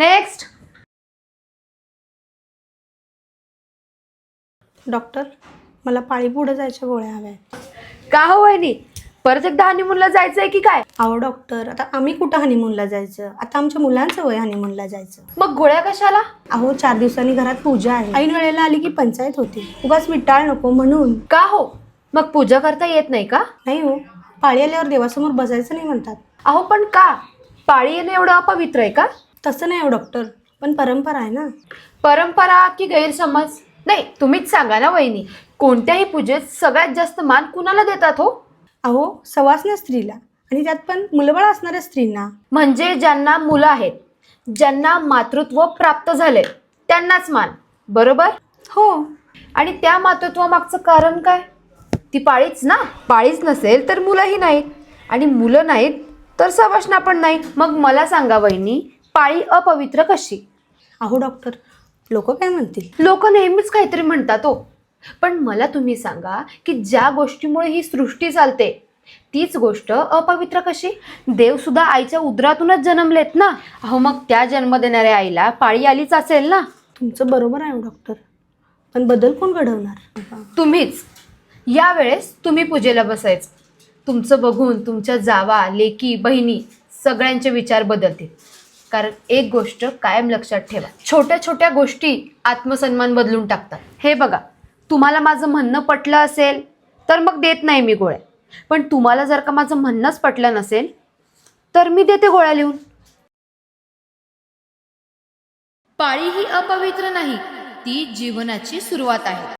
Next. Doctor, मला पाळी पुढे जायच्या गोळ्या हव्या आहेत. का हो वहिनी, परत एकदा हनीमूनला जायचंय की काय? अहो डॉक्टर, आता आम्ही कुठं हनीमूनला जायचं? आता आमच्या मुलांचं वय हनीमूनला जायचं. मग गोळ्या कशाला? अहो 4 दिवसांनी घरात पूजा आहे. ऐन वेळेला आली की पंचायत होती. उगाच विटाळ नको म्हणून. का हो, मग पूजा करता येत नाही का? नाही हो, पाळी आल्यावर देवासमोर बसायचं नाही म्हणतात. अहो पण का? पाळी येणं एवढं अपवित्र आहे का? तसं नाही हो डॉक्टर, पण परंपरा आहे ना. परंपरा की गैरसमज? नाही, तुम्हीच सांगा ना वहिनी, कोणत्याही पूजेत सगळ्यात जास्त मान कुणाला देतात हो? अहो सवासण्या स्त्रीला, आणि त्यात पण मुलबाळ असणाऱ्या स्त्रींना. म्हणजे ज्यांना मुलं आहेत, ज्यांना मातृत्व प्राप्त झाले त्यांनाच मान, बरोबर? हो. आणि त्या मातृत्वामागचं कारण काय? ती पाळीच ना. पाळीच नसेल तर मुलंही नाहीत, आणि मुलं नाहीत तर सवाष्णा पण नाही. मग मला सांगा वहिनी, पाळी अपवित्र कशी? अहो डॉक्टर, लोक काय म्हणतील? लोक नेहमीच काहीतरी म्हणतात हो. पण मला तुम्ही सांगा की ज्या गोष्टीमुळे ही सृष्टी चालते तीच गोष्ट अपवित्र कशी? देव सुद्धा आईच्या उदरातूनच जन्मलेत ना. अहो मग त्या जन्म देणाऱ्या आईला पाळी आलीच असेल ना. तुमचं बरोबर आहे हो डॉक्टर, पण बदल कोण घडवणार? तुम्हीच. यावेळेस तुम्ही पूजेला बसायचं. तुमचं बघून तुमच्या जावा, लेकी, बहिणी सगळ्यांचे विचार बदलतील. कारण एक गोष्ट कायम लक्षात ठेवा, छोट्या छोट्या गोष्टी आत्मसन्मान बदलून टाकतात. हे बघा, तुम्हाला माझं म्हणणं पटलं असेल तर मग देत नाही मी गोळ्या. पण तुम्हाला जर का माझं म्हणणंच पटलं नसेल तर मी देते गोळ्या लिहून. पाळी ही अपवित्र नाही, ती जीवनाची सुरुवात आहे.